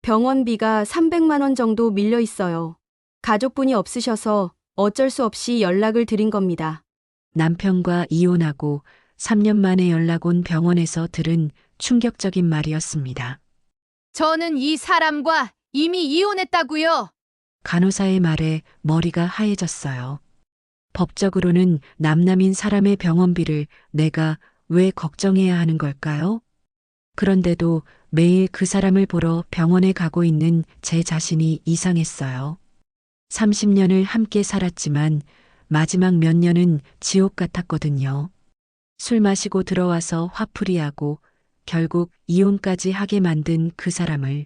병원비가 300만 원 정도 밀려 있어요. 가족분이 없으셔서 어쩔 수 없이 연락을 드린 겁니다. 남편과 이혼하고 3년 만에 연락 온 병원에서 들은 충격적인 말이었습니다. 저는 이 사람과 이미 이혼했다고요. 간호사의 말에 머리가 하얘졌어요. 법적으로는 남남인 사람의 병원비를 내가 왜 걱정해야 하는 걸까요? 그런데도 매일 그 사람을 보러 병원에 가고 있는 제 자신이 이상했어요. 30년을 함께 살았지만 마지막 몇 년은 지옥 같았거든요. 술 마시고 들어와서 화풀이하고 결국 이혼까지 하게 만든 그 사람을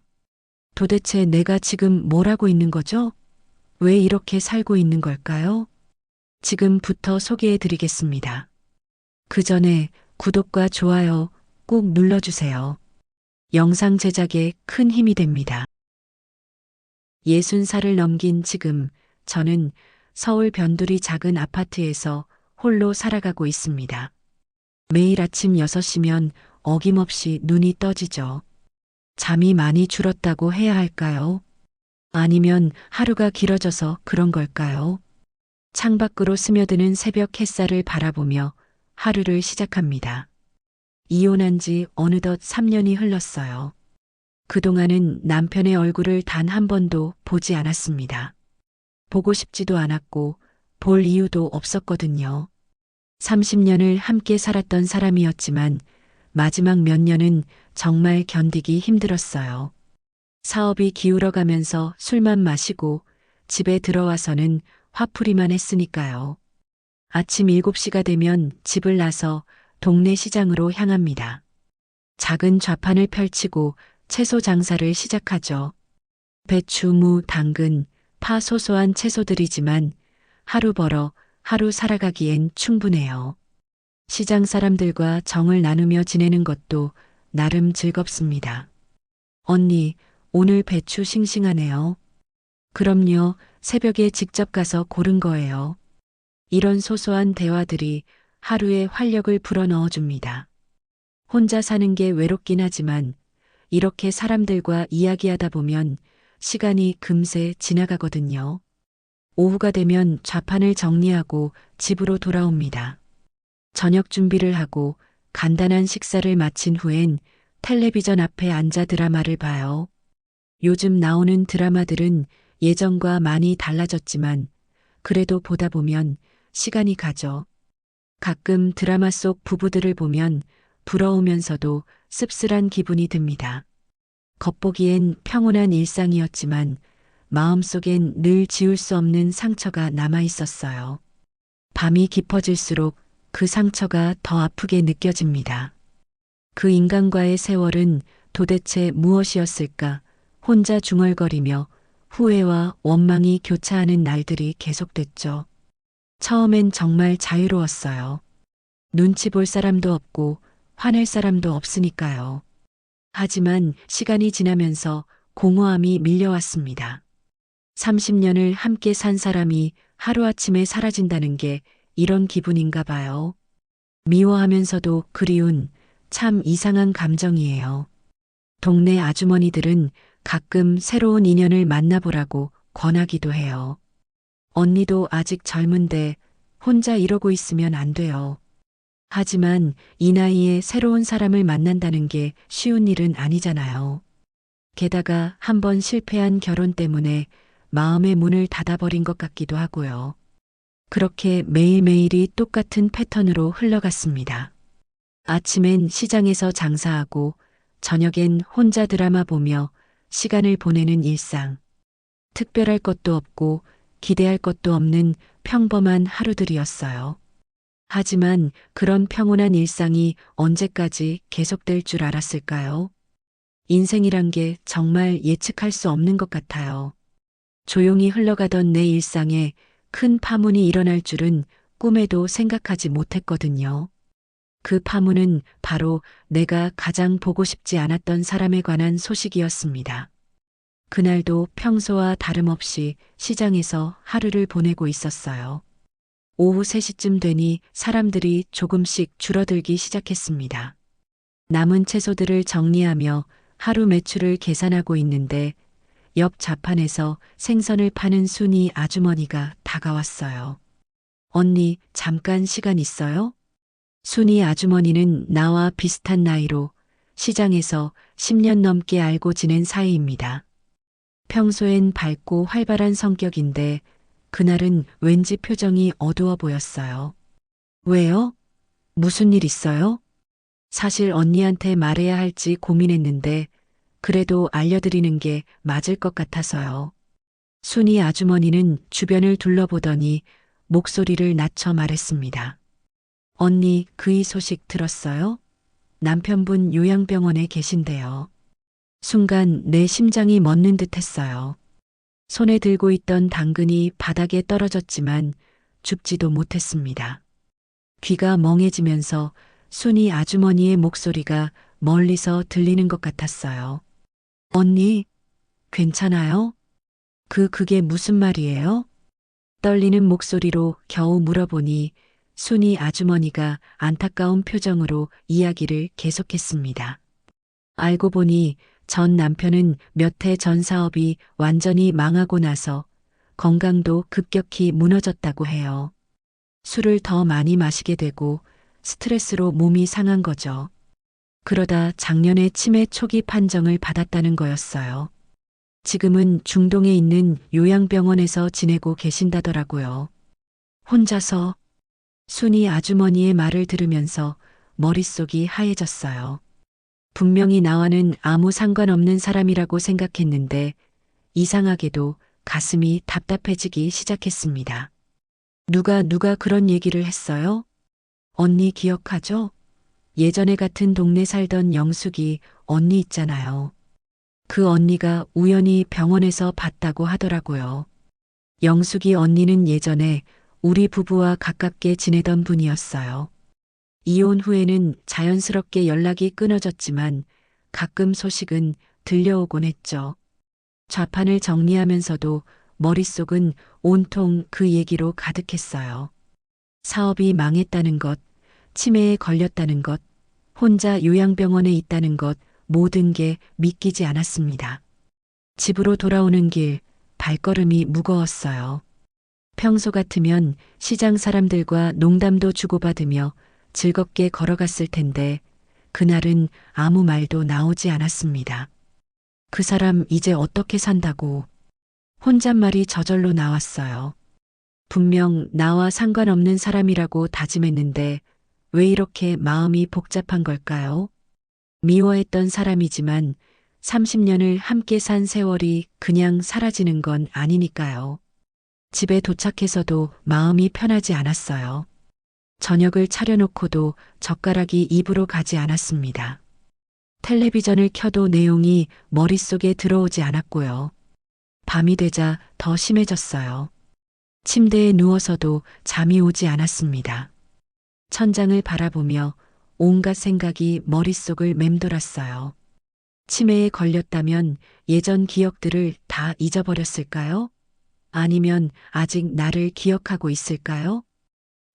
도대체 내가 지금 뭘 하고 있는 거죠? 왜 이렇게 살고 있는 걸까요? 지금부터 소개해 드리겠습니다. 그 전에 구독과 좋아요 꼭 눌러주세요. 영상 제작에 큰 힘이 됩니다. 60살을 넘긴 지금 저는 서울 변두리 작은 아파트에서 홀로 살아가고 있습니다. 매일 아침 6시면 어김없이 눈이 떠지죠. 잠이 많이 줄었다고 해야 할까요? 아니면 하루가 길어져서 그런 걸까요? 창밖으로 스며드는 새벽 햇살을 바라보며 하루를 시작합니다. 이혼한 지 어느덧 3년이 흘렀어요. 그동안은 남편의 얼굴을 단 한 번도 보지 않았습니다. 보고 싶지도 않았고 볼 이유도 없었거든요. 30년을 함께 살았던 사람이었지만 마지막 몇 년은 정말 견디기 힘들었어요. 사업이 기울어가면서 술만 마시고 집에 들어와서는 화풀이만 했으니까요. 아침 7시가 되면 집을 나서 동네 시장으로 향합니다. 작은 좌판을 펼치고 채소 장사를 시작하죠. 배추, 무, 당근, 파 소소한 채소들이지만 하루 벌어 하루 살아가기엔 충분해요. 시장 사람들과 정을 나누며 지내는 것도 나름 즐겁습니다. 언니, 오늘 배추 싱싱하네요. 그럼요, 새벽에 직접 가서 고른 거예요. 이런 소소한 대화들이 하루에 활력을 불어넣어 줍니다. 혼자 사는 게 외롭긴 하지만 이렇게 사람들과 이야기하다 보면 시간이 금세 지나가거든요. 오후가 되면 좌판을 정리하고 집으로 돌아옵니다. 저녁 준비를 하고 간단한 식사를 마친 후엔 텔레비전 앞에 앉아 드라마를 봐요. 요즘 나오는 드라마들은 예전과 많이 달라졌지만 그래도 보다 보면 시간이 가죠. 가끔 드라마 속 부부들을 보면 부러우면서도 씁쓸한 기분이 듭니다. 겉보기엔 평온한 일상이었지만 마음속엔 늘 지울 수 없는 상처가 남아 있었어요. 밤이 깊어질수록 그 상처가 더 아프게 느껴집니다. 그 인간과의 세월은 도대체 무엇이었을까? 혼자 중얼거리며 후회와 원망이 교차하는 날들이 계속됐죠. 처음엔 정말 자유로웠어요. 눈치 볼 사람도 없고 화낼 사람도 없으니까요. 하지만 시간이 지나면서 공허함이 밀려왔습니다. 30년을 함께 산 사람이 하루아침에 사라진다는 게 이런 기분인가 봐요. 미워하면서도 그리운 참 이상한 감정이에요. 동네 아주머니들은 가끔 새로운 인연을 만나보라고 권하기도 해요. 언니도 아직 젊은데 혼자 이러고 있으면 안 돼요. 하지만 이 나이에 새로운 사람을 만난다는 게 쉬운 일은 아니잖아요. 게다가 한번 실패한 결혼 때문에 마음의 문을 닫아버린 것 같기도 하고요. 그렇게 매일매일이 똑같은 패턴으로 흘러갔습니다. 아침엔 시장에서 장사하고 저녁엔 혼자 드라마 보며 시간을 보내는 일상. 특별할 것도 없고 기대할 것도 없는 평범한 하루들이었어요. 하지만 그런 평온한 일상이 언제까지 계속될 줄 알았을까요? 인생이란 게 정말 예측할 수 없는 것 같아요. 조용히 흘러가던 내 일상에 큰 파문이 일어날 줄은 꿈에도 생각하지 못했거든요. 그 파문은 바로 내가 가장 보고 싶지 않았던 사람에 관한 소식이었습니다. 그날도 평소와 다름없이 시장에서 하루를 보내고 있었어요. 오후 3시쯤 되니 사람들이 조금씩 줄어들기 시작했습니다. 남은 채소들을 정리하며 하루 매출을 계산하고 있는데 옆 자판에서 생선을 파는 순이 아주머니가 다가왔어요. 언니, 잠깐 시간 있어요? 순이 아주머니는 나와 비슷한 나이로 시장에서 10년 넘게 알고 지낸 사이입니다. 평소엔 밝고 활발한 성격인데 그날은 왠지 표정이 어두워 보였어요. 왜요? 무슨 일 있어요? 사실 언니한테 말해야 할지 고민했는데 그래도 알려드리는 게 맞을 것 같아서요. 순이 아주머니는 주변을 둘러보더니 목소리를 낮춰 말했습니다. 언니, 그이 소식 들었어요? 남편분 요양병원에 계신데요. 순간 내 심장이 멎는 듯 했어요. 손에 들고 있던 당근이 바닥에 떨어졌지만 줍지도 못했습니다. 귀가 멍해지면서 순이 아주머니의 목소리가 멀리서 들리는 것 같았어요. 언니, 괜찮아요? 그게 무슨 말이에요? 떨리는 목소리로 겨우 물어보니 순이 아주머니가 안타까운 표정으로 이야기를 계속했습니다. 알고 보니 전 남편은 몇 해 전 사업이 완전히 망하고 나서 건강도 급격히 무너졌다고 해요. 술을 더 많이 마시게 되고 스트레스로 몸이 상한 거죠. 그러다 작년에 치매 초기 판정을 받았다는 거였어요. 지금은 중동에 있는 요양병원에서 지내고 계신다더라고요. 혼자서. 순이 아주머니의 말을 들으면서 머릿속이 하얘졌어요. 분명히 나와는 아무 상관없는 사람이라고 생각했는데 이상하게도 가슴이 답답해지기 시작했습니다. 누가 그런 얘기를 했어요? 언니 기억하죠? 예전에 같은 동네 살던 영숙이 언니 있잖아요. 그 언니가 우연히 병원에서 봤다고 하더라고요. 영숙이 언니는 예전에 우리 부부와 가깝게 지내던 분이었어요. 이혼 후에는 자연스럽게 연락이 끊어졌지만 가끔 소식은 들려오곤 했죠. 좌판을 정리하면서도 머릿속은 온통 그 얘기로 가득했어요. 사업이 망했다는 것, 치매에 걸렸다는 것, 혼자 요양병원에 있다는 것, 모든 게 믿기지 않았습니다. 집으로 돌아오는 길, 발걸음이 무거웠어요. 평소 같으면 시장 사람들과 농담도 주고받으며 즐겁게 걸어갔을 텐데 그날은 아무 말도 나오지 않았습니다. 그 사람 이제 어떻게 산다고. 혼잣말이 저절로 나왔어요. 분명 나와 상관없는 사람이라고 다짐했는데 왜 이렇게 마음이 복잡한 걸까요? 미워했던 사람이지만 30년을 함께 산 세월이 그냥 사라지는 건 아니니까요. 집에 도착해서도 마음이 편하지 않았어요. 저녁을 차려놓고도 젓가락이 입으로 가지 않았습니다. 텔레비전을 켜도 내용이 머릿속에 들어오지 않았고요. 밤이 되자 더 심해졌어요. 침대에 누워서도 잠이 오지 않았습니다. 천장을 바라보며 온갖 생각이 머릿속을 맴돌았어요. 치매에 걸렸다면 예전 기억들을 다 잊어버렸을까요? 아니면 아직 나를 기억하고 있을까요?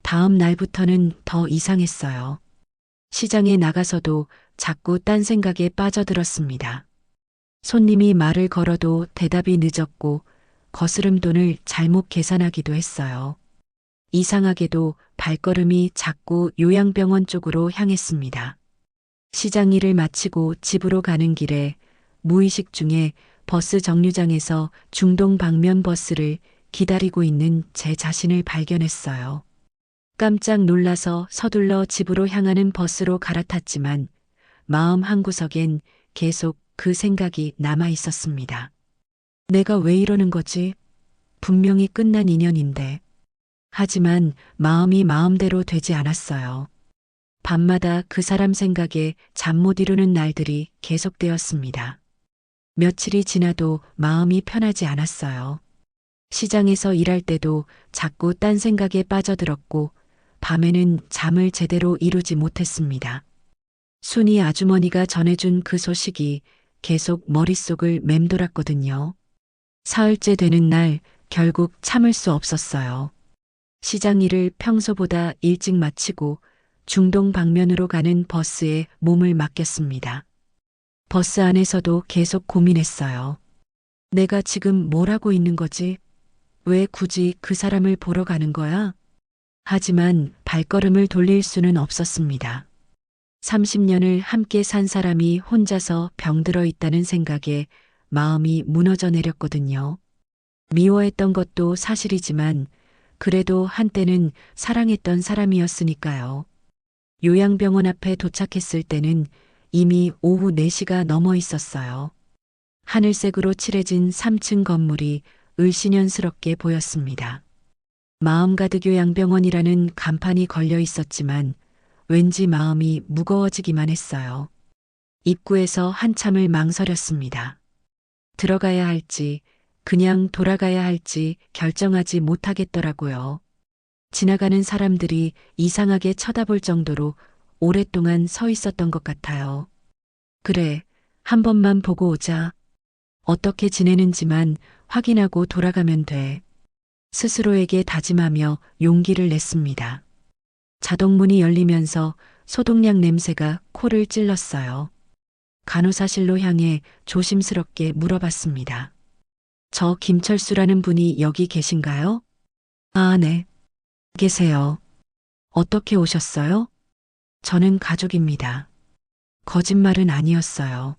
다음 날부터는 더 이상했어요. 시장에 나가서도 자꾸 딴 생각에 빠져들었습니다. 손님이 말을 걸어도 대답이 늦었고 거스름돈을 잘못 계산하기도 했어요. 이상하게도 발걸음이 자꾸 요양병원 쪽으로 향했습니다. 시장 일을 마치고 집으로 가는 길에 무의식 중에 버스 정류장에서 중동 방면 버스를 기다리고 있는 제 자신을 발견했어요. 깜짝 놀라서 서둘러 집으로 향하는 버스로 갈아탔지만 마음 한구석엔 계속 그 생각이 남아 있었습니다. 내가 왜 이러는 거지? 분명히 끝난 인연인데. 하지만 마음이 마음대로 되지 않았어요. 밤마다 그 사람 생각에 잠 못 이루는 날들이 계속되었습니다. 며칠이 지나도 마음이 편하지 않았어요. 시장에서 일할 때도 자꾸 딴 생각에 빠져들었고 밤에는 잠을 제대로 이루지 못했습니다. 순이 아주머니가 전해준 그 소식이 계속 머릿속을 맴돌았거든요. 사흘째 되는 날 결국 참을 수 없었어요. 시장 일을 평소보다 일찍 마치고 중동 방면으로 가는 버스에 몸을 맡겼습니다. 버스 안에서도 계속 고민했어요. 내가 지금 뭘 하고 있는 거지? 왜 굳이 그 사람을 보러 가는 거야? 하지만 발걸음을 돌릴 수는 없었습니다. 30년을 함께 산 사람이 혼자서 병들어 있다는 생각에 마음이 무너져 내렸거든요. 미워했던 것도 사실이지만 그래도 한때는 사랑했던 사람이었으니까요. 요양병원 앞에 도착했을 때는 이미 오후 4시가 넘어 있었어요. 하늘색으로 칠해진 3층 건물이 을씨년스럽게 보였습니다. 마음 가득 요양병원이라는 간판이 걸려 있었지만 왠지 마음이 무거워지기만 했어요. 입구에서 한참을 망설였습니다. 들어가야 할지 그냥 돌아가야 할지 결정하지 못하겠더라고요. 지나가는 사람들이 이상하게 쳐다볼 정도로 오랫동안 서 있었던 것 같아요. 그래, 한 번만 보고 오자. 어떻게 지내는지만 확인하고 돌아가면 돼. 스스로에게 다짐하며 용기를 냈습니다. 자동문이 열리면서 소독약 냄새가 코를 찔렀어요. 간호사실로 향해 조심스럽게 물어봤습니다. 저 김철수라는 분이 여기 계신가요? 아, 네. 계세요. 어떻게 오셨어요? 저는 가족입니다. 거짓말은 아니었어요.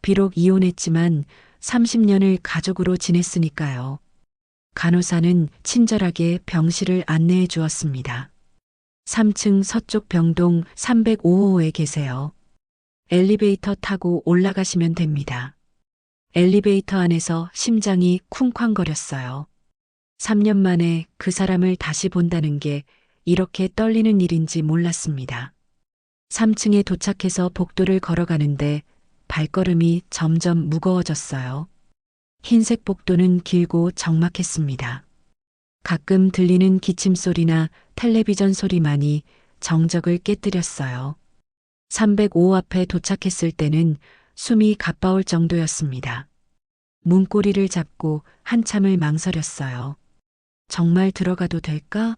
비록 이혼했지만 30년을 가족으로 지냈으니까요. 간호사는 친절하게 병실을 안내해 주었습니다. 3층 서쪽 병동 305호에 계세요. 엘리베이터 타고 올라가시면 됩니다. 엘리베이터 안에서 심장이 쿵쾅거렸어요. 3년 만에 그 사람을 다시 본다는 게 이렇게 떨리는 일인지 몰랐습니다. 3층에 도착해서 복도를 걸어가는데 발걸음이 점점 무거워졌어요. 흰색 복도는 길고 적막했습니다. 가끔 들리는 기침 소리나 텔레비전 소리만이 정적을 깨뜨렸어요. 305 앞에 도착했을 때는 숨이 가빠올 정도였습니다. 문고리를 잡고 한참을 망설였어요. 정말 들어가도 될까?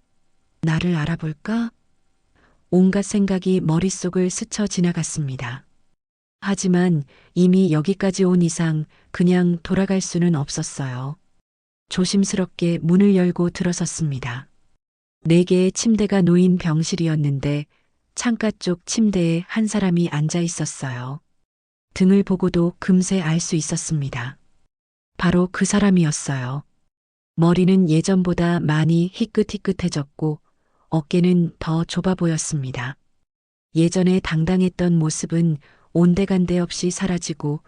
나를 알아볼까? 온갖 생각이 머릿속을 스쳐 지나갔습니다. 하지만 이미 여기까지 온 이상 그냥 돌아갈 수는 없었어요. 조심스럽게 문을 열고 들어섰습니다. 4개의 침대가 놓인 병실이었는데 창가 쪽 침대에 한 사람이 앉아 있었어요. 등을 보고도 금세 알 수 있었습니다. 바로 그 사람이었어요. 머리는 예전보다 많이 희끗희끗해졌고 어깨는 더 좁아 보였습니다. 예전에 당당했던 모습은 온데간데 없이 사라지고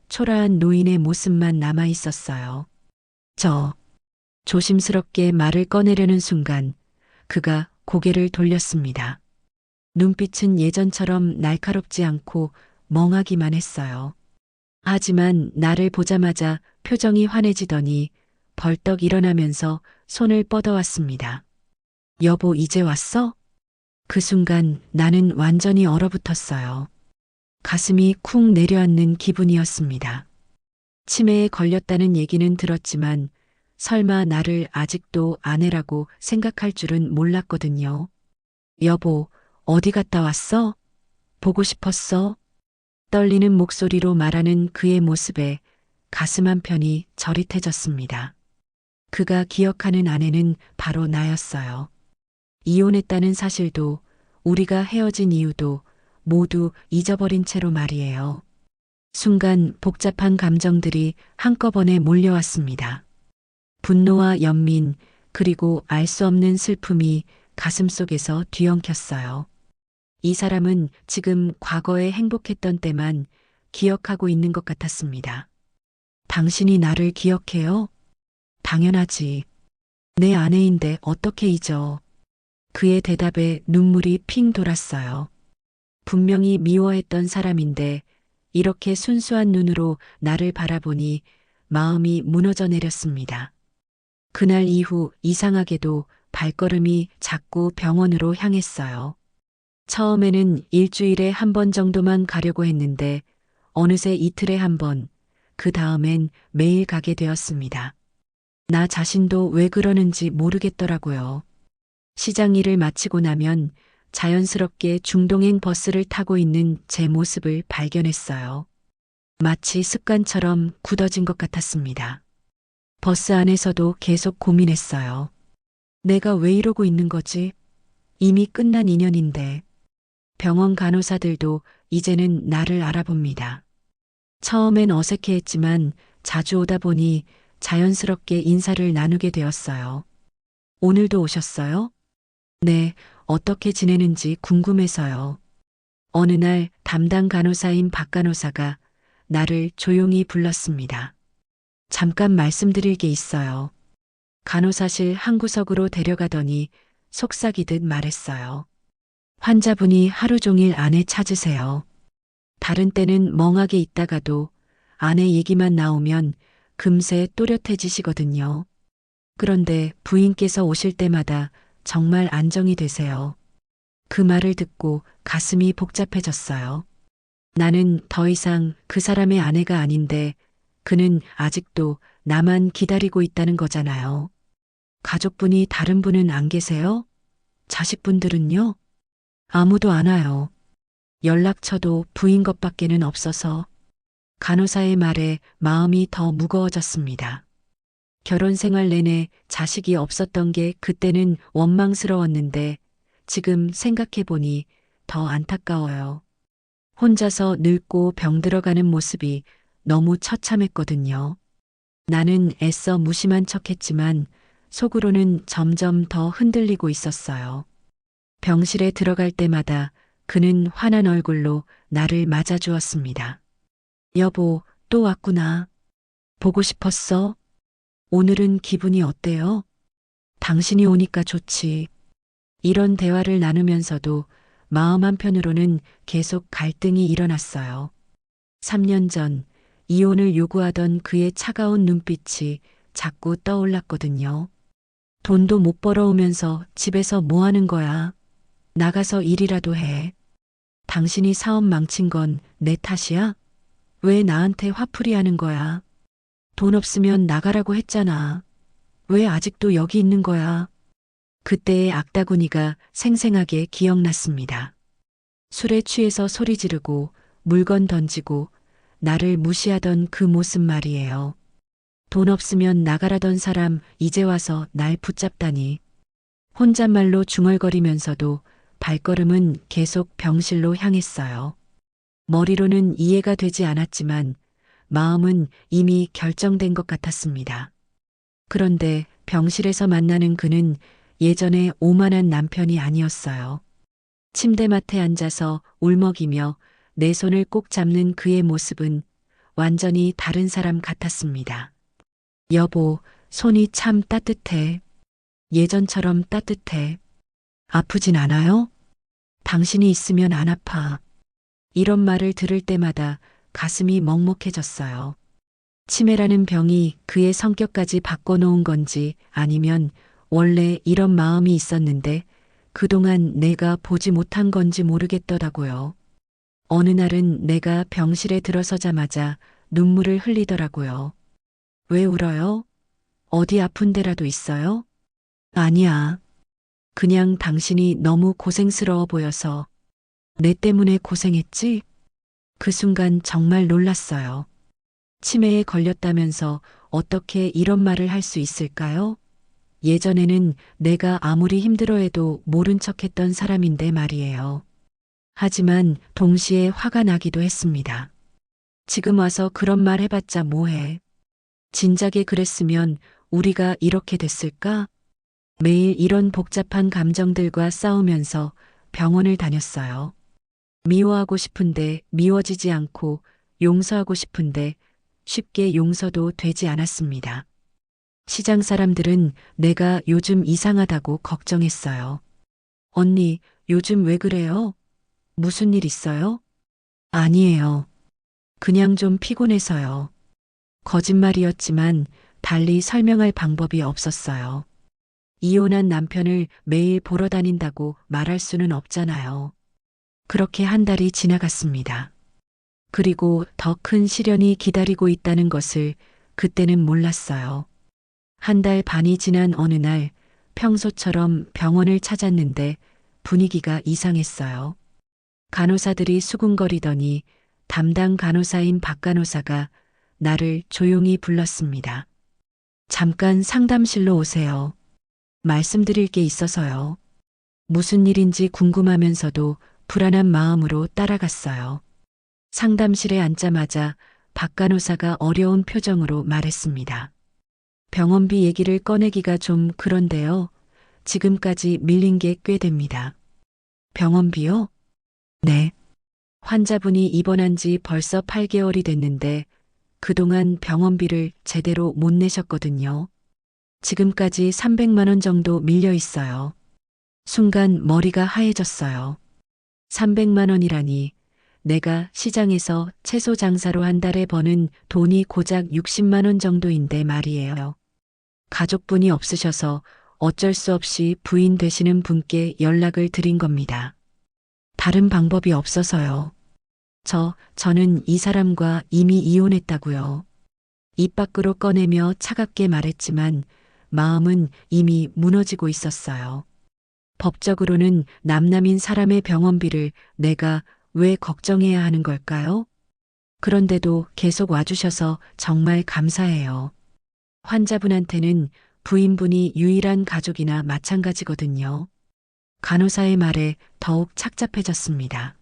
초라한 노인의 모습만 남아 있었어요. 조심스럽게 말을 꺼내려는 순간 그가 고개를 돌렸습니다. 눈빛은 예전처럼 날카롭지 않고 멍하기만 했어요. 하지만 나를 보자마자 표정이 환해지더니 벌떡 일어나면서 손을 뻗어왔습니다. 여보, 이제 왔어? 그 순간 나는 완전히 얼어붙었어요. 가슴이 쿵 내려앉는 기분이었습니다. 치매에 걸렸다는 얘기는 들었지만 설마 나를 아직도 아내라고 생각할 줄은 몰랐거든요. 여보, 어디 갔다 왔어? 보고 싶었어? 떨리는 목소리로 말하는 그의 모습에 가슴 한편이 저릿해졌습니다. 그가 기억하는 아내는 바로 나였어요. 이혼했다는 사실도 우리가 헤어진 이유도 모두 잊어버린 채로 말이에요. 순간 복잡한 감정들이 한꺼번에 몰려왔습니다. 분노와 연민, 그리고 알 수 없는 슬픔이 가슴속에서 뒤엉켰어요. 이 사람은 지금 과거에 행복했던 때만 기억하고 있는 것 같았습니다. 당신이 나를 기억해요? 당연하지. 내 아내인데 어떻게 잊어. 그의 대답에 눈물이 핑 돌았어요. 분명히 미워했던 사람인데 이렇게 순수한 눈으로 나를 바라보니 마음이 무너져 내렸습니다. 그날 이후 이상하게도 발걸음이 자꾸 병원으로 향했어요. 처음에는 일주일에 한 번 정도만 가려고 했는데 어느새 이틀에 한 번, 그 다음엔 매일 가게 되었습니다. 나 자신도 왜 그러는지 모르겠더라고요. 시장 일을 마치고 나면 자연스럽게 중동행 버스를 타고 있는 제 모습을 발견했어요. 마치 습관처럼 굳어진 것 같았습니다. 버스 안에서도 계속 고민했어요. 내가 왜 이러고 있는 거지? 이미 끝난 인연인데. 병원 간호사들도 이제는 나를 알아봅니다. 처음엔 어색해했지만 자주 오다 보니 자연스럽게 인사를 나누게 되었어요. 오늘도 오셨어요? 네, 어떻게 지내는지 궁금해서요. 어느 날 담당 간호사인 박 간호사가 나를 조용히 불렀습니다. 잠깐 말씀드릴 게 있어요. 간호사실 한 구석으로 데려가더니 속삭이듯 말했어요. 환자분이 하루 종일 아내 찾으세요. 다른 때는 멍하게 있다가도 아내 얘기만 나오면 금세 또렷해지시거든요. 그런데 부인께서 오실 때마다 정말 안정이 되세요. 그 말을 듣고 가슴이 복잡해졌어요. 나는 더 이상 그 사람의 아내가 아닌데 그는 아직도 나만 기다리고 있다는 거잖아요. 가족분이 다른 분은 안 계세요? 자식분들은요? 아무도 안 와요. 연락처도 부인 것밖에는 없어서 간호사의 말에 마음이 더 무거워졌습니다. 결혼 생활 내내 자식이 없었던 게 그때는 원망스러웠는데 지금 생각해보니 더 안타까워요. 혼자서 늙고 병들어가는 모습이 너무 처참했거든요. 나는 애써 무심한 척했지만 속으로는 점점 더 흔들리고 있었어요. 병실에 들어갈 때마다 그는 환한 얼굴로 나를 맞아주었습니다. 여보, 또 왔구나. 보고 싶었어? 오늘은 기분이 어때요? 당신이 오니까 좋지. 이런 대화를 나누면서도 마음 한편으로는 계속 갈등이 일어났어요. 3년 전 이혼을 요구하던 그의 차가운 눈빛이 자꾸 떠올랐거든요. 돈도 못 벌어오면서 집에서 뭐 하는 거야? 나가서 일이라도 해. 당신이 사업 망친 건 내 탓이야? 왜 나한테 화풀이 하는 거야? 돈 없으면 나가라고 했잖아. 왜 아직도 여기 있는 거야? 그때의 악다구니가 생생하게 기억났습니다. 술에 취해서 소리 지르고 물건 던지고 나를 무시하던 그 모습 말이에요. 돈 없으면 나가라던 사람 이제 와서 날 붙잡다니. 혼잣말로 중얼거리면서도 발걸음은 계속 병실로 향했어요. 머리로는 이해가 되지 않았지만 마음은 이미 결정된 것 같았습니다. 그런데 병실에서 만나는 그는 예전에 오만한 남편이 아니었어요. 침대맡에 앉아서 울먹이며 내 손을 꼭 잡는 그의 모습은 완전히 다른 사람 같았습니다. 여보, 손이 참 따뜻해. 예전처럼 따뜻해. 아프진 않아요? 당신이 있으면 안 아파. 이런 말을 들을 때마다 가슴이 먹먹해졌어요. 치매라는 병이 그의 성격까지 바꿔놓은 건지 아니면 원래 이런 마음이 있었는데 그동안 내가 보지 못한 건지 모르겠더라고요. 어느 날은 내가 병실에 들어서자마자 눈물을 흘리더라고요. 왜 울어요? 어디 아픈 데라도 있어요? 아니야. 그냥 당신이 너무 고생스러워 보여서. 내 때문에 고생했지? 그 순간 정말 놀랐어요. 치매에 걸렸다면서 어떻게 이런 말을 할 수 있을까요? 예전에는 내가 아무리 힘들어해도 모른 척했던 사람인데 말이에요. 하지만 동시에 화가 나기도 했습니다. 지금 와서 그런 말 해봤자 뭐해. 진작에 그랬으면 우리가 이렇게 됐을까? 매일 이런 복잡한 감정들과 싸우면서 병원을 다녔어요. 미워하고 싶은데 미워지지 않고 용서하고 싶은데 쉽게 용서도 되지 않았습니다. 시장 사람들은 내가 요즘 이상하다고 걱정했어요. 언니, 요즘 왜 그래요? 무슨 일 있어요? 아니에요. 그냥 좀 피곤해서요. 거짓말이었지만 달리 설명할 방법이 없었어요. 이혼한 남편을 매일 보러 다닌다고 말할 수는 없잖아요. 그렇게 한 달이 지나갔습니다. 그리고 더 큰 시련이 기다리고 있다는 것을 그때는 몰랐어요. 한 달 반이 지난 어느 날 평소처럼 병원을 찾았는데 분위기가 이상했어요. 간호사들이 수군거리더니 담당 간호사인 박 간호사가 나를 조용히 불렀습니다. 잠깐 상담실로 오세요. 말씀드릴 게 있어서요. 무슨 일인지 궁금하면서도 불안한 마음으로 따라갔어요. 상담실에 앉자마자 박 간호사가 어려운 표정으로 말했습니다. 병원비 얘기를 꺼내기가 좀 그런데요. 지금까지 밀린 게 꽤 됩니다. 병원비요? 네. 환자분이 입원한 지 벌써 8개월이 됐는데 그동안 병원비를 제대로 못 내셨거든요. 지금까지 300만 원 정도 밀려 있어요. 순간 머리가 하얘졌어요. 300만 원이라니 내가 시장에서 채소 장사로 한 달에 버는 돈이 고작 60만 원 정도인데 말이에요. 가족분이 없으셔서 어쩔 수 없이 부인 되시는 분께 연락을 드린 겁니다. 다른 방법이 없어서요. 저는 이 사람과 이미 이혼했다고요. 입 밖으로 꺼내며 차갑게 말했지만 마음은 이미 무너지고 있었어요. 법적으로는 남남인 사람의 병원비를 내가 왜 걱정해야 하는 걸까요? 그런데도 계속 와주셔서 정말 감사해요. 환자분한테는 부인분이 유일한 가족이나 마찬가지거든요. 간호사의 말에 더욱 착잡해졌습니다.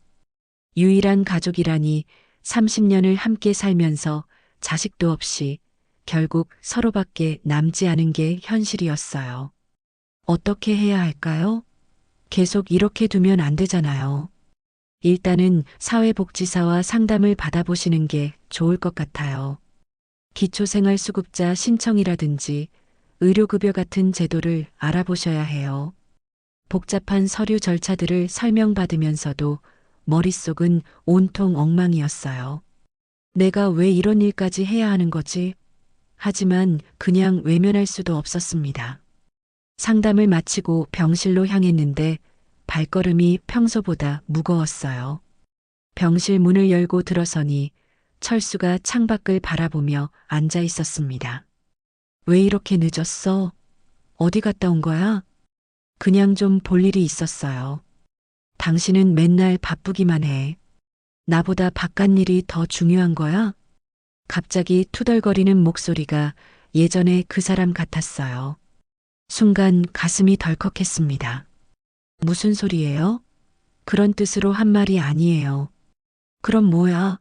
유일한 가족이라니 30년을 함께 살면서 자식도 없이 결국 서로밖에 남지 않은 게 현실이었어요. 어떻게 해야 할까요? 계속 이렇게 두면 안 되잖아요. 일단은 사회복지사와 상담을 받아보시는 게 좋을 것 같아요. 기초생활수급자 신청이라든지 의료급여 같은 제도를 알아보셔야 해요. 복잡한 서류 절차들을 설명받으면서도 머릿속은 온통 엉망이었어요. 내가 왜 이런 일까지 해야 하는 거지? 하지만 그냥 외면할 수도 없었습니다. 상담을 마치고 병실로 향했는데 발걸음이 평소보다 무거웠어요. 병실 문을 열고 들어서니 철수가 창밖을 바라보며 앉아 있었습니다. 왜 이렇게 늦었어? 어디 갔다 온 거야? 그냥 좀 볼 일이 있었어요. 당신은 맨날 바쁘기만 해. 나보다 바깥 일이 더 중요한 거야? 갑자기 투덜거리는 목소리가 예전에 그 사람 같았어요. 순간 가슴이 덜컥했습니다. 무슨 소리예요? 그런 뜻으로 한 말이 아니에요. 그럼 뭐야?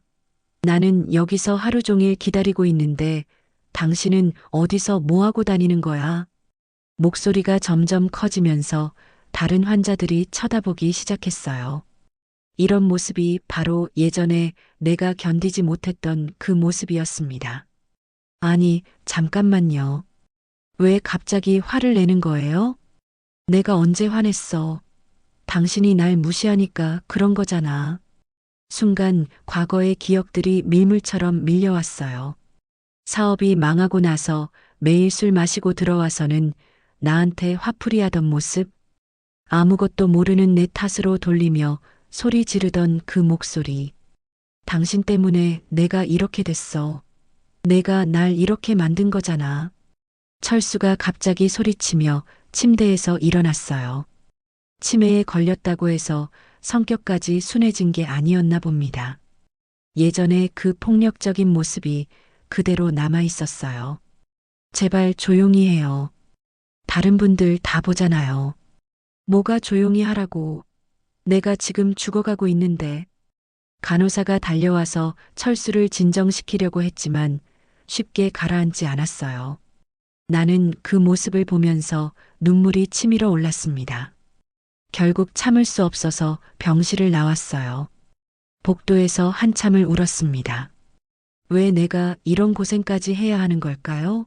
나는 여기서 하루 종일 기다리고 있는데 당신은 어디서 뭐하고 다니는 거야? 목소리가 점점 커지면서 다른 환자들이 쳐다보기 시작했어요. 이런 모습이 바로 예전에 내가 견디지 못했던 그 모습이었습니다. 아니, 잠깐만요. 왜 갑자기 화를 내는 거예요? 내가 언제 화냈어? 당신이 날 무시하니까 그런 거잖아. 순간 과거의 기억들이 밀물처럼 밀려왔어요. 사업이 망하고 나서 매일 술 마시고 들어와서는 나한테 화풀이 하던 모습, 아무것도 모르는 내 탓으로 돌리며 소리 지르던 그 목소리. 당신 때문에 내가 이렇게 됐어. 내가 날 이렇게 만든 거잖아. 철수가 갑자기 소리치며 침대에서 일어났어요. 치매에 걸렸다고 해서 성격까지 순해진 게 아니었나 봅니다. 예전에 그 폭력적인 모습이 그대로 남아 있었어요. 제발 조용히 해요. 다른 분들 다 보잖아요. 뭐가 조용히 하라고. 내가 지금 죽어가고 있는데. 간호사가 달려와서 철수를 진정시키려고 했지만 쉽게 가라앉지 않았어요. 나는 그 모습을 보면서 눈물이 치밀어 올랐습니다. 결국 참을 수 없어서 병실을 나왔어요. 복도에서 한참을 울었습니다. 왜 내가 이런 고생까지 해야 하는 걸까요?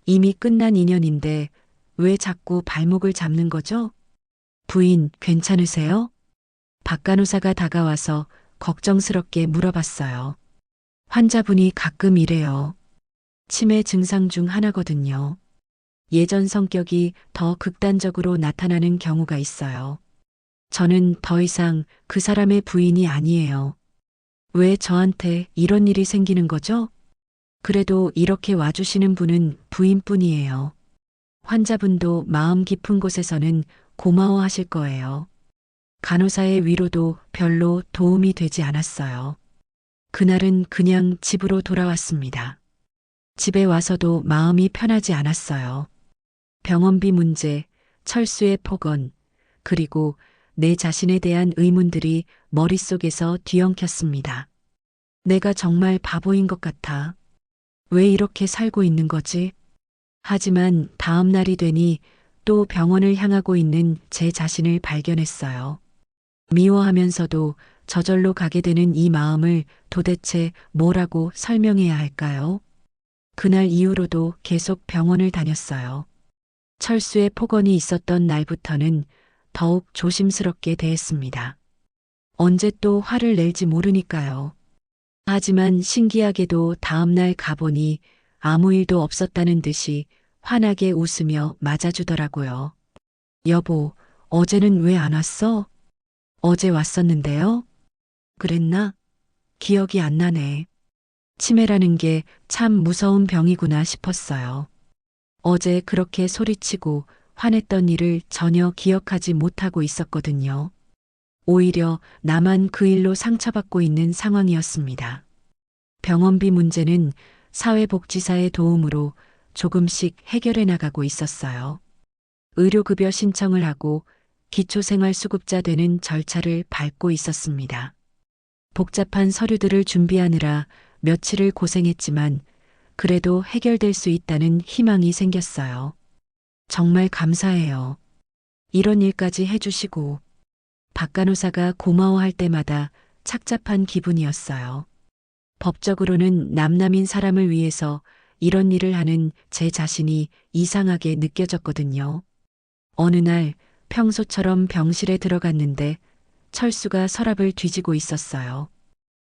이미 끝난 인연인데 왜 자꾸 발목을 잡는 거죠? 부인, 괜찮으세요? 박 간호사가 다가와서 걱정스럽게 물어봤어요. 환자분이 가끔 이래요. 치매 증상 중 하나거든요. 예전 성격이 더 극단적으로 나타나는 경우가 있어요. 저는 더 이상 그 사람의 부인이 아니에요. 왜 저한테 이런 일이 생기는 거죠? 그래도 이렇게 와주시는 분은 부인뿐이에요. 환자분도 마음 깊은 곳에서는 고마워하실 거예요. 간호사의 위로도 별로 도움이 되지 않았어요. 그날은 그냥 집으로 돌아왔습니다. 집에 와서도 마음이 편하지 않았어요. 병원비 문제, 철수의 폭언, 그리고 내 자신에 대한 의문들이 머릿속에서 뒤엉켰습니다. 내가 정말 바보인 것 같아. 왜 이렇게 살고 있는 거지? 하지만 다음 날이 되니 또 병원을 향하고 있는 제 자신을 발견했어요. 미워하면서도 저절로 가게 되는 이 마음을 도대체 뭐라고 설명해야 할까요? 그날 이후로도 계속 병원을 다녔어요. 철수의 폭언이 있었던 날부터는 더욱 조심스럽게 대했습니다. 언제 또 화를 낼지 모르니까요. 하지만 신기하게도 다음날 가보니 아무 일도 없었다는 듯이 환하게 웃으며 맞아주더라고요. 여보, 어제는 왜 안 왔어? 어제 왔었는데요? 그랬나? 기억이 안 나네. 치매라는 게 참 무서운 병이구나 싶었어요. 어제 그렇게 소리치고 화냈던 일을 전혀 기억하지 못하고 있었거든요. 오히려 나만 그 일로 상처받고 있는 상황이었습니다. 병원비 문제는 사회복지사의 도움으로 조금씩 해결해 나가고 있었어요. 의료급여 신청을 하고 기초생활수급자 되는 절차를 밟고 있었습니다. 복잡한 서류들을 준비하느라 며칠을 고생했지만 그래도 해결될 수 있다는 희망이 생겼어요. 정말 감사해요. 이런 일까지 해주시고 박 간호사가 고마워할 때마다 착잡한 기분이었어요. 법적으로는 남남인 사람을 위해서 이런 일을 하는 제 자신이 이상하게 느껴졌거든요. 어느 날 평소처럼 병실에 들어갔는데 철수가 서랍을 뒤지고 있었어요.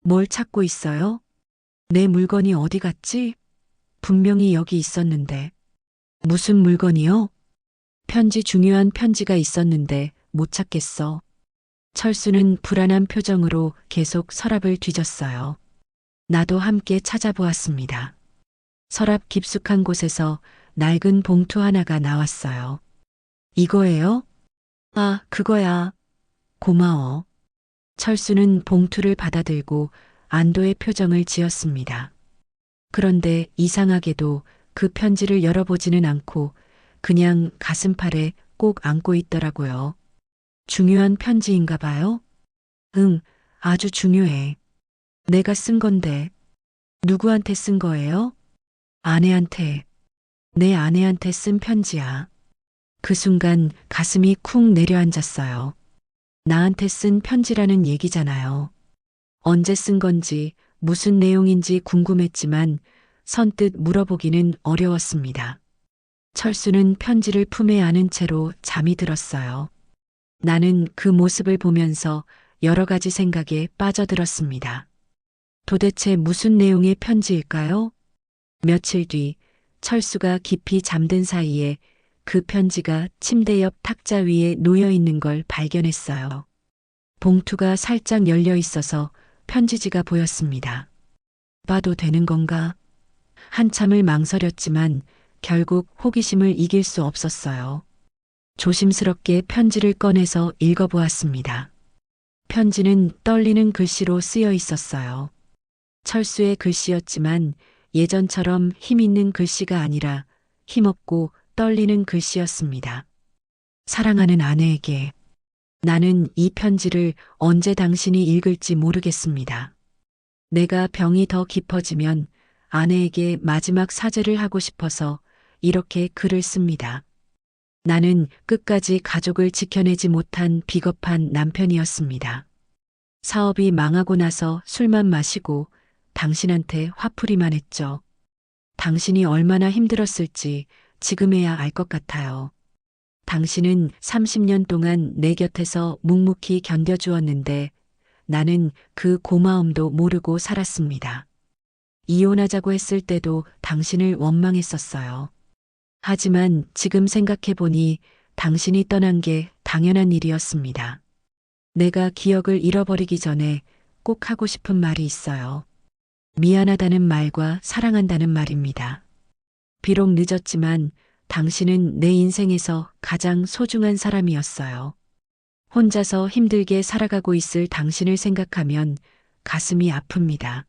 뭘 찾고 있어요? 내 물건이 어디 갔지? 분명히 여기 있었는데. 무슨 물건이요? 편지, 중요한 편지가 있었는데 못 찾겠어. 철수는 불안한 표정으로 계속 서랍을 뒤졌어요. 나도 함께 찾아보았습니다. 서랍 깊숙한 곳에서 낡은 봉투 하나가 나왔어요. 이거예요? 아, 그거야. 고마워. 철수는 봉투를 받아들고 안도의 표정을 지었습니다. 그런데 이상하게도 그 편지를 열어보지는 않고 그냥 가슴팔에 꼭 안고 있더라고요. 중요한 편지인가 봐요? 응, 아주 중요해. 내가 쓴 건데. 누구한테 쓴 거예요? 아내한테. 내 아내한테 쓴 편지야. 그 순간 가슴이 쿵 내려앉았어요. 나한테 쓴 편지라는 얘기잖아요. 언제 쓴 건지 무슨 내용인지 궁금했지만 선뜻 물어보기는 어려웠습니다. 철수는 편지를 품에 안은 채로 잠이 들었어요. 나는 그 모습을 보면서 여러 가지 생각에 빠져들었습니다. 도대체 무슨 내용의 편지일까요? 며칠 뒤 철수가 깊이 잠든 사이에 그 편지가 침대 옆 탁자 위에 놓여 있는 걸 발견했어요. 봉투가 살짝 열려 있어서 편지지가 보였습니다. 봐도 되는 건가? 한참을 망설였지만 결국 호기심을 이길 수 없었어요. 조심스럽게 편지를 꺼내서 읽어보았습니다. 편지는 떨리는 글씨로 쓰여 있었어요. 철수의 글씨였지만 예전처럼 힘 있는 글씨가 아니라 힘없고 떨리는 글씨였습니다. 사랑하는 아내에게 나는 이 편지를 언제 당신이 읽을지 모르겠습니다. 내가 병이 더 깊어지면 아내에게 마지막 사죄를 하고 싶어서 이렇게 글을 씁니다. 나는 끝까지 가족을 지켜내지 못한 비겁한 남편이었습니다. 사업이 망하고 나서 술만 마시고 당신한테 화풀이만 했죠. 당신이 얼마나 힘들었을지 지금에야 알 것 같아요. 당신은 30년 동안 내 곁에서 묵묵히 견뎌주었는데 나는 그 고마움도 모르고 살았습니다. 이혼하자고 했을 때도 당신을 원망했었어요. 하지만 지금 생각해보니 당신이 떠난 게 당연한 일이었습니다. 내가 기억을 잃어버리기 전에 꼭 하고 싶은 말이 있어요. 미안하다는 말과 사랑한다는 말입니다. 비록 늦었지만 당신은 내 인생에서 가장 소중한 사람이었어요. 혼자서 힘들게 살아가고 있을 당신을 생각하면 가슴이 아픕니다.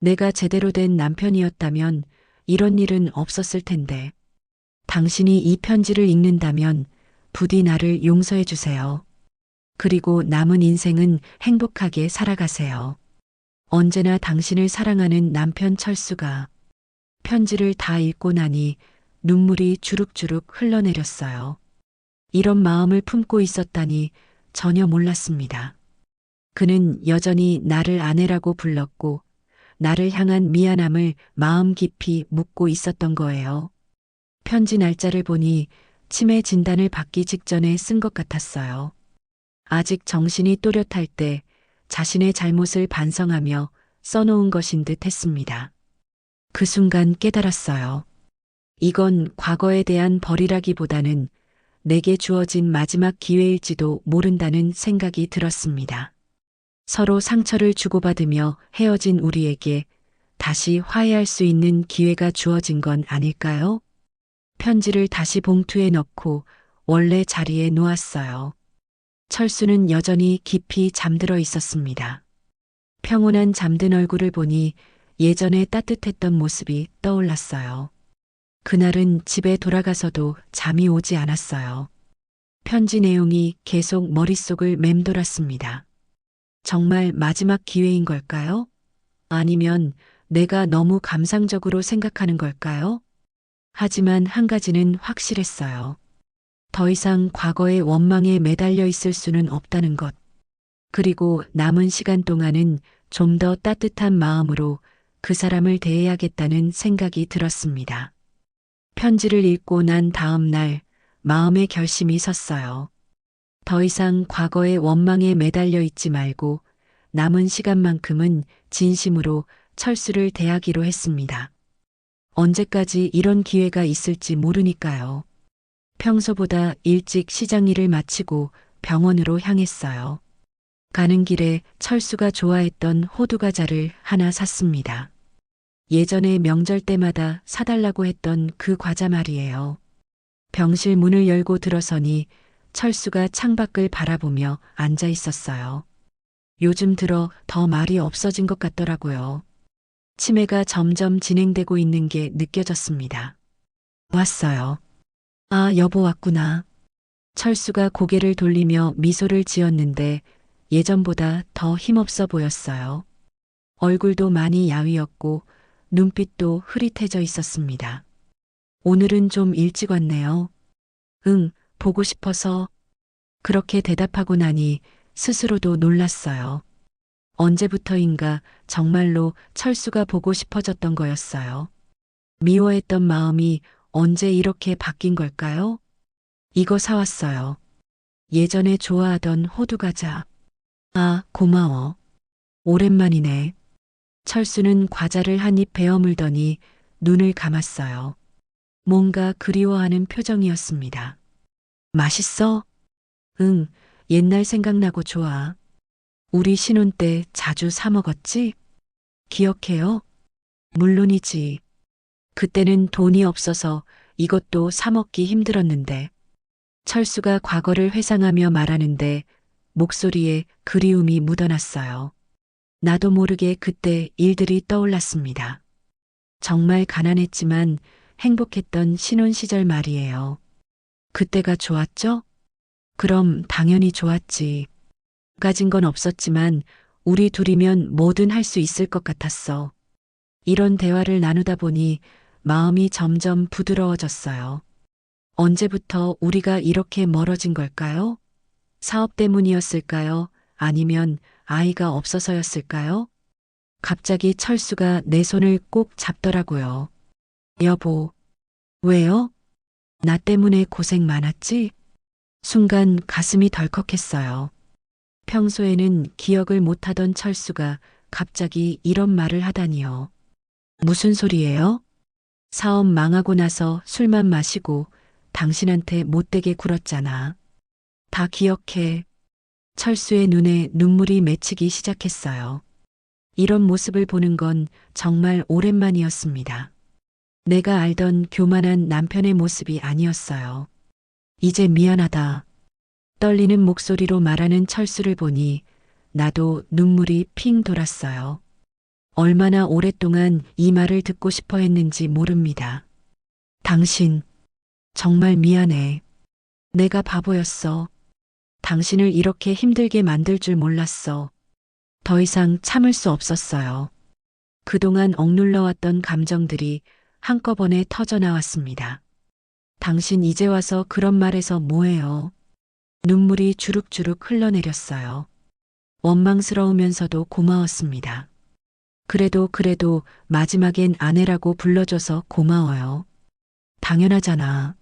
내가 제대로 된 남편이었다면 이런 일은 없었을 텐데. 당신이 이 편지를 읽는다면 부디 나를 용서해 주세요. 그리고 남은 인생은 행복하게 살아가세요. 언제나 당신을 사랑하는 남편 철수가. 편지를 다 읽고 나니 눈물이 주룩주룩 흘러내렸어요. 이런 마음을 품고 있었다니 전혀 몰랐습니다. 그는 여전히 나를 아내라고 불렀고 나를 향한 미안함을 마음 깊이 묻고 있었던 거예요. 편지 날짜를 보니 치매 진단을 받기 직전에 쓴 것 같았어요. 아직 정신이 또렷할 때 자신의 잘못을 반성하며 써놓은 것인 듯 했습니다. 그 순간 깨달았어요. 이건 과거에 대한 벌이라기보다는 내게 주어진 마지막 기회일지도 모른다는 생각이 들었습니다. 서로 상처를 주고받으며 헤어진 우리에게 다시 화해할 수 있는 기회가 주어진 건 아닐까요? 편지를 다시 봉투에 넣고 원래 자리에 놓았어요. 철수는 여전히 깊이 잠들어 있었습니다. 평온한 잠든 얼굴을 보니 예전에 따뜻했던 모습이 떠올랐어요. 그날은 집에 돌아가서도 잠이 오지 않았어요. 편지 내용이 계속 머릿속을 맴돌았습니다. 정말 마지막 기회인 걸까요? 아니면 내가 너무 감상적으로 생각하는 걸까요? 하지만 한 가지는 확실했어요. 더 이상 과거의 원망에 매달려 있을 수는 없다는 것. 그리고 남은 시간 동안은 좀 더 따뜻한 마음으로 그 사람을 대해야겠다는 생각이 들었습니다. 편지를 읽고 난 다음 날 마음의 결심이 섰어요. 더 이상 과거의 원망에 매달려 있지 말고 남은 시간만큼은 진심으로 철수를 대하기로 했습니다. 언제까지 이런 기회가 있을지 모르니까요. 평소보다 일찍 시장 일을 마치고 병원으로 향했어요. 가는 길에 철수가 좋아했던 호두과자를 하나 샀습니다. 예전에 명절 때마다 사달라고 했던 그 과자 말이에요. 병실 문을 열고 들어서니 철수가 창밖을 바라보며 앉아 있었어요. 요즘 들어 더 말이 없어진 것 같더라고요. 치매가 점점 진행되고 있는 게 느껴졌습니다. 왔어요. 아, 여보 왔구나. 철수가 고개를 돌리며 미소를 지었는데 예전보다 더 힘없어 보였어요. 얼굴도 많이 야위었고 눈빛도 흐릿해져 있었습니다. 오늘은 좀 일찍 왔네요. 응, 보고 싶어서. 그렇게 대답하고 나니 스스로도 놀랐어요. 언제부터인가 정말로 철수가 보고 싶어졌던 거였어요. 미워했던 마음이 언제 이렇게 바뀐 걸까요? 이거 사왔어요. 예전에 좋아하던 호두과자. 아, 고마워. 오랜만이네. 철수는 과자를 한 입 베어 물더니 눈을 감았어요. 뭔가 그리워하는 표정이었습니다. 맛있어? 응, 옛날 생각나고 좋아. 우리 신혼 때 자주 사 먹었지? 기억해요? 물론이지. 그때는 돈이 없어서 이것도 사 먹기 힘들었는데. 철수가 과거를 회상하며 말하는데 목소리에 그리움이 묻어났어요. 나도 모르게 그때 일들이 떠올랐습니다. 정말 가난했지만 행복했던 신혼 시절 말이에요. 그때가 좋았죠? 그럼 당연히 좋았지. 가진 건 없었지만 우리 둘이면 뭐든 할 수 있을 것 같았어. 이런 대화를 나누다 보니 마음이 점점 부드러워졌어요. 언제부터 우리가 이렇게 멀어진 걸까요? 사업 때문이었을까요? 아니면 아이가 없어서였을까요? 갑자기 철수가 내 손을 꼭 잡더라고요. 여보, 왜요? 나 때문에 고생 많았지? 순간 가슴이 덜컥했어요. 평소에는 기억을 못하던 철수가 갑자기 이런 말을 하다니요. 무슨 소리예요? 사업 망하고 나서 술만 마시고 당신한테 못되게 굴었잖아. 다 기억해. 철수의 눈에 눈물이 맺히기 시작했어요. 이런 모습을 보는 건 정말 오랜만이었습니다. 내가 알던 교만한 남편의 모습이 아니었어요. 이제 미안하다. 떨리는 목소리로 말하는 철수를 보니 나도 눈물이 핑 돌았어요. 얼마나 오랫동안 이 말을 듣고 싶어 했는지 모릅니다. 당신, 정말 미안해. 내가 바보였어. 당신을 이렇게 힘들게 만들 줄 몰랐어. 더 이상 참을 수 없었어요. 그동안 억눌러왔던 감정들이 한꺼번에 터져나왔습니다. 당신 이제 와서 그런 말해서 뭐해요? 눈물이 주룩주룩 흘러내렸어요. 원망스러우면서도 고마웠습니다. 그래도 마지막엔 아내라고 불러줘서 고마워요. 당연하잖아.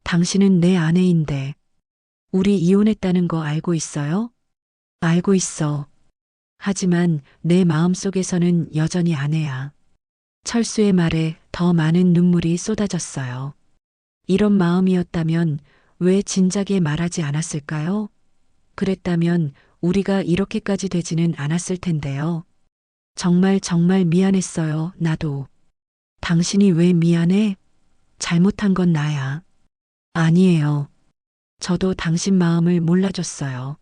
당신은 내 아내인데. 우리 이혼했다는 거 알고 있어요? 알고 있어. 하지만 내 마음속에서는 여전히 아내야. 철수의 말에 더 많은 눈물이 쏟아졌어요. 이런 마음이었다면 왜 진작에 말하지 않았을까요? 그랬다면 우리가 이렇게까지 되지는 않았을 텐데요. 정말 미안했어요, 나도. 당신이 왜 미안해? 잘못한 건 나야. 아니에요. 저도 당신 마음을 몰라줬어요.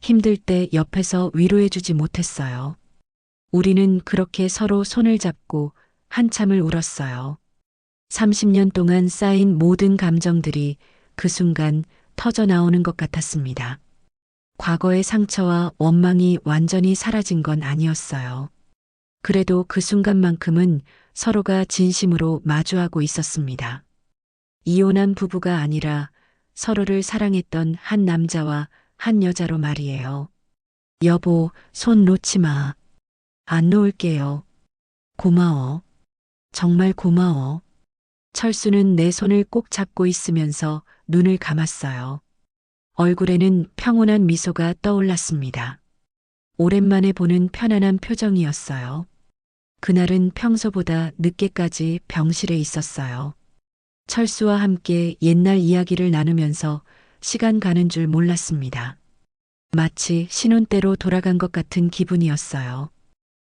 힘들 때 옆에서 위로해주지 못했어요. 우리는 그렇게 서로 손을 잡고 한참을 울었어요. 30년 동안 쌓인 모든 감정들이 그 순간 터져나오는 것 같았습니다. 과거의 상처와 원망이 완전히 사라진 건 아니었어요. 그래도 그 순간만큼은 서로가 진심으로 마주하고 있었습니다. 이혼한 부부가 아니라 서로를 사랑했던 한 남자와 한 여자로 말이에요. 여보, 손 놓지 마. 안 놓을게요. 고마워. 정말 고마워. 철수는 내 손을 꼭 잡고 있으면서 눈을 감았어요. 얼굴에는 평온한 미소가 떠올랐습니다. 오랜만에 보는 편안한 표정이었어요. 그날은 평소보다 늦게까지 병실에 있었어요. 철수와 함께 옛날 이야기를 나누면서 시간 가는 줄 몰랐습니다. 마치 신혼 때로 돌아간 것 같은 기분이었어요.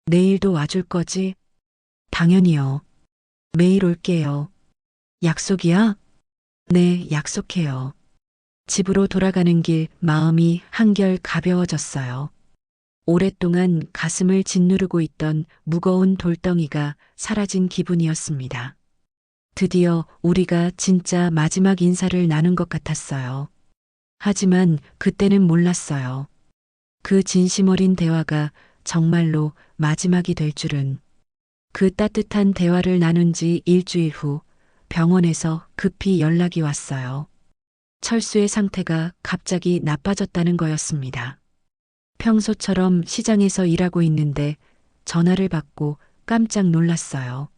내일도 와줄 거지? 당연히요. 매일 올게요. 약속이야? 네, 약속해요. 집으로 돌아가는 길 마음이 한결 가벼워졌어요. 오랫동안 가슴을 짓누르고 있던 무거운 돌덩이가 사라진 기분이었습니다. 드디어 우리가 진짜 마지막 인사를 나눈 것 같았어요. 하지만 그때는 몰랐어요. 그 진심 어린 대화가 정말로 마지막이 될 줄은. 그 따뜻한 대화를 나눈 지 일주일 후 병원에서 급히 연락이 왔어요. 철수의 상태가 갑자기 나빠졌다는 거였습니다. 평소처럼 시장에서 일하고 있는데 전화를 받고 깜짝 놀랐어요.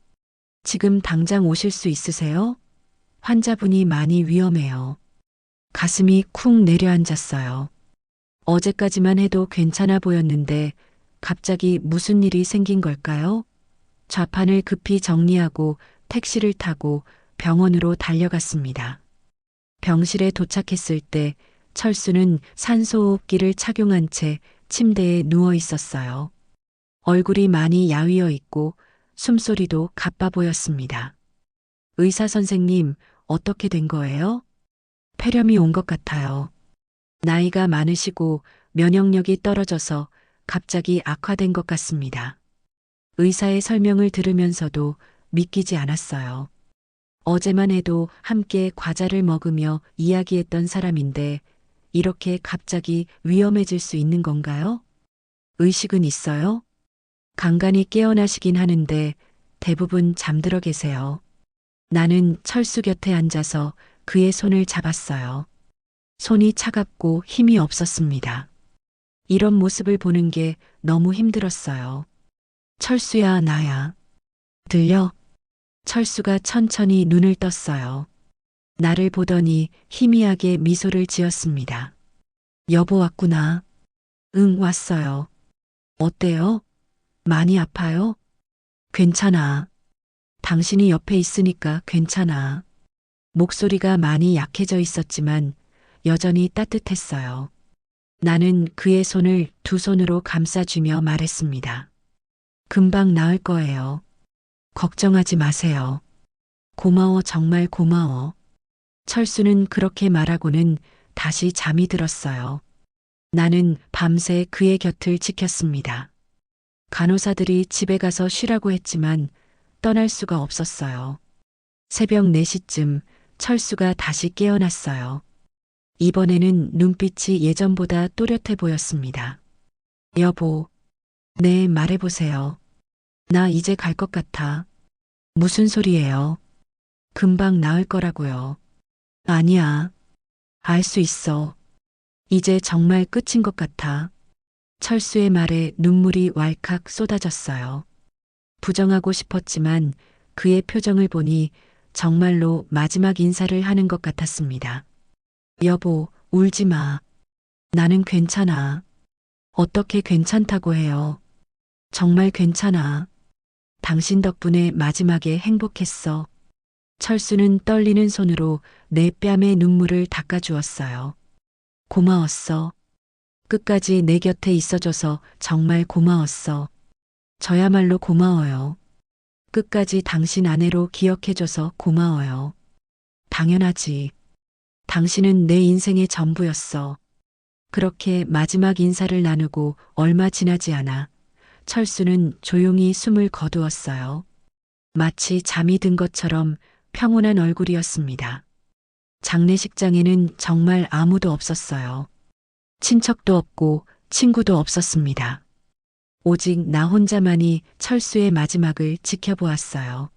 지금 당장 오실 수 있으세요? 환자분이 많이 위험해요. 가슴이 쿵 내려앉았어요. 어제까지만 해도 괜찮아 보였는데 갑자기 무슨 일이 생긴 걸까요? 좌판을 급히 정리하고 택시를 타고 병원으로 달려갔습니다. 병실에 도착했을 때 철수는 산소호흡기를 착용한 채 침대에 누워 있었어요. 얼굴이 많이 야위어 있고 숨소리도 가빠 보였습니다. 의사 선생님, 어떻게 된 거예요? 폐렴이 온 것 같아요. 나이가 많으시고 면역력이 떨어져서 갑자기 악화된 것 같습니다. 의사의 설명을 들으면서도 믿기지 않았어요. 어제만 해도 함께 과자를 먹으며 이야기했던 사람인데 이렇게 갑자기 위험해질 수 있는 건가요? 의식은 있어요? 간간히 깨어나시긴 하는데 대부분 잠들어 계세요. 나는 철수 곁에 앉아서 그의 손을 잡았어요. 손이 차갑고 힘이 없었습니다. 이런 모습을 보는 게 너무 힘들었어요. 철수야, 나야. 들려? 철수가 천천히 눈을 떴어요. 나를 보더니 희미하게 미소를 지었습니다. 여보 왔구나. 응, 왔어요. 어때요? 많이 아파요? 괜찮아. 당신이 옆에 있으니까 괜찮아. 목소리가 많이 약해져 있었지만 여전히 따뜻했어요. 나는 그의 손을 두 손으로 감싸주며 말했습니다. 금방 나을 거예요. 걱정하지 마세요. 고마워, 정말 고마워. 철수는 그렇게 말하고는 다시 잠이 들었어요. 나는 밤새 그의 곁을 지켰습니다. 간호사들이 집에 가서 쉬라고 했지만 떠날 수가 없었어요. 새벽 4시쯤 철수가 다시 깨어났어요. 이번에는 눈빛이 예전보다 또렷해 보였습니다. 여보, 네, 말해보세요. 나 이제 갈 것 같아. 무슨 소리예요? 금방 나을 거라고요. 아니야. 알 수 있어. 이제 정말 끝인 것 같아. 철수의 말에 눈물이 왈칵 쏟아졌어요. 부정하고 싶었지만 그의 표정을 보니 정말로 마지막 인사를 하는 것 같았습니다. 여보, 울지 마. 나는 괜찮아. 어떻게 괜찮다고 해요? 정말 괜찮아. 당신 덕분에 마지막에 행복했어. 철수는 떨리는 손으로 내 뺨에 눈물을 닦아주었어요. 고마웠어. 끝까지 내 곁에 있어줘서 정말 고마웠어. 저야말로 고마워요. 끝까지 당신 아내로 기억해줘서 고마워요. 당연하지. 당신은 내 인생의 전부였어. 그렇게 마지막 인사를 나누고 얼마 지나지 않아 철수는 조용히 숨을 거두었어요. 마치 잠이 든 것처럼 평온한 얼굴이었습니다. 장례식장에는 정말 아무도 없었어요. 친척도 없고 친구도 없었습니다. 오직 나 혼자만이 철수의 마지막을 지켜보았어요.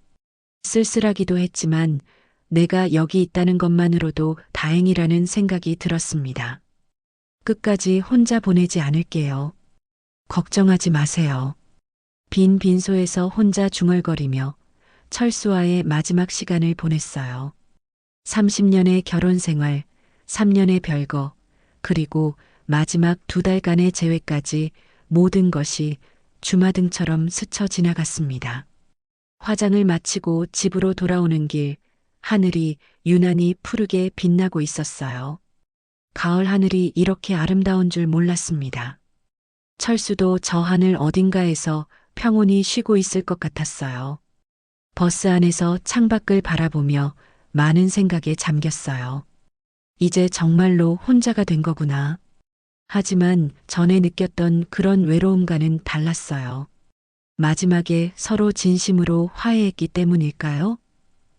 쓸쓸하기도 했지만 내가 여기 있다는 것만으로도 다행이라는 생각이 들었습니다. 끝까지 혼자 보내지 않을게요. 걱정하지 마세요. 빈 빈소에서 혼자 중얼거리며 철수와의 마지막 시간을 보냈어요. 30년의 결혼 생활, 3년의 별거, 그리고 마지막 2달간의 재회까지 모든 것이 주마등처럼 스쳐 지나갔습니다. 화장을 마치고 집으로 돌아오는 길, 하늘이 유난히 푸르게 빛나고 있었어요. 가을 하늘이 이렇게 아름다운 줄 몰랐습니다. 철수도 저 하늘 어딘가에서 평온히 쉬고 있을 것 같았어요. 버스 안에서 창밖을 바라보며 많은 생각에 잠겼어요. 이제 정말로 혼자가 된 거구나. 하지만 전에 느꼈던 그런 외로움과는 달랐어요. 마지막에 서로 진심으로 화해했기 때문일까요?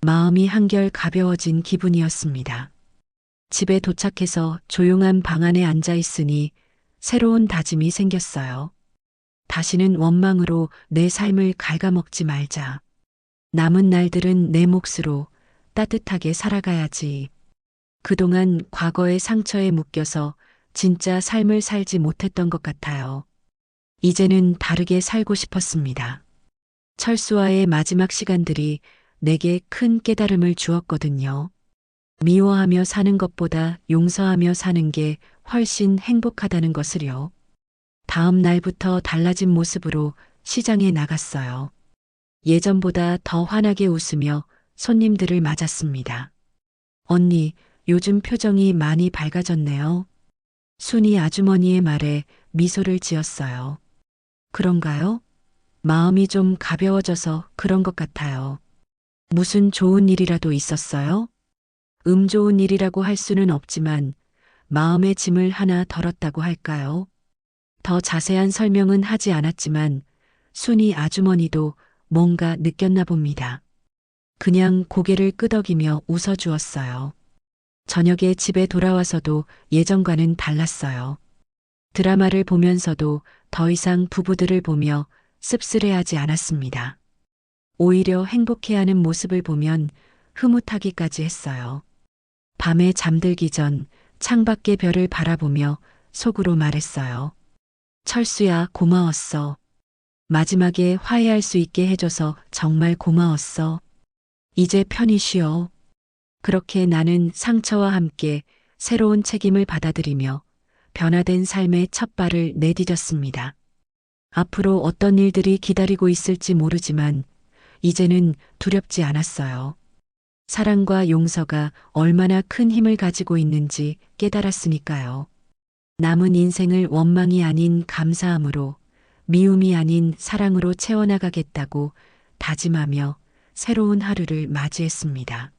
마음이 한결 가벼워진 기분이었습니다. 집에 도착해서 조용한 방 안에 앉아 있으니 새로운 다짐이 생겼어요. 다시는 원망으로 내 삶을 갉아먹지 말자. 남은 날들은 내 몫으로 따뜻하게 살아가야지. 그동안 과거의 상처에 묶여서 진짜 삶을 살지 못했던 것 같아요. 이제는 다르게 살고 싶었습니다. 철수와의 마지막 시간들이 내게 큰 깨달음을 주었거든요. 미워하며 사는 것보다 용서하며 사는 게 훨씬 행복하다는 것을요. 다음 날부터 달라진 모습으로 시장에 나갔어요. 예전보다 더 환하게 웃으며 손님들을 맞았습니다. 언니, 요즘 표정이 많이 밝아졌네요. 순이 아주머니의 말에 미소를 지었어요. 그런가요? 마음이 좀 가벼워져서 그런 것 같아요. 무슨 좋은 일이라도 있었어요? 좋은 일이라고 할 수는 없지만 마음의 짐을 하나 덜었다고 할까요? 더 자세한 설명은 하지 않았지만 순이 아주머니도 뭔가 느꼈나 봅니다. 그냥 고개를 끄덕이며 웃어주었어요. 저녁에 집에 돌아와서도 예전과는 달랐어요. 드라마를 보면서도 더 이상 부부들을 보며 씁쓸해하지 않았습니다. 오히려 행복해하는 모습을 보면 흐뭇하기까지 했어요. 밤에 잠들기 전 창밖의 별을 바라보며 속으로 말했어요. 철수야, 고마웠어. 마지막에 화해할 수 있게 해줘서 정말 고마웠어. 이제 편히 쉬어. 그렇게 나는 상처와 함께 새로운 책임을 받아들이며 변화된 삶의 첫 발을 내디뎠습니다. 앞으로 어떤 일들이 기다리고 있을지 모르지만 이제는 두렵지 않았어요. 사랑과 용서가 얼마나 큰 힘을 가지고 있는지 깨달았으니까요. 남은 인생을 원망이 아닌 감사함으로, 미움이 아닌 사랑으로 채워나가겠다고 다짐하며 새로운 하루를 맞이했습니다.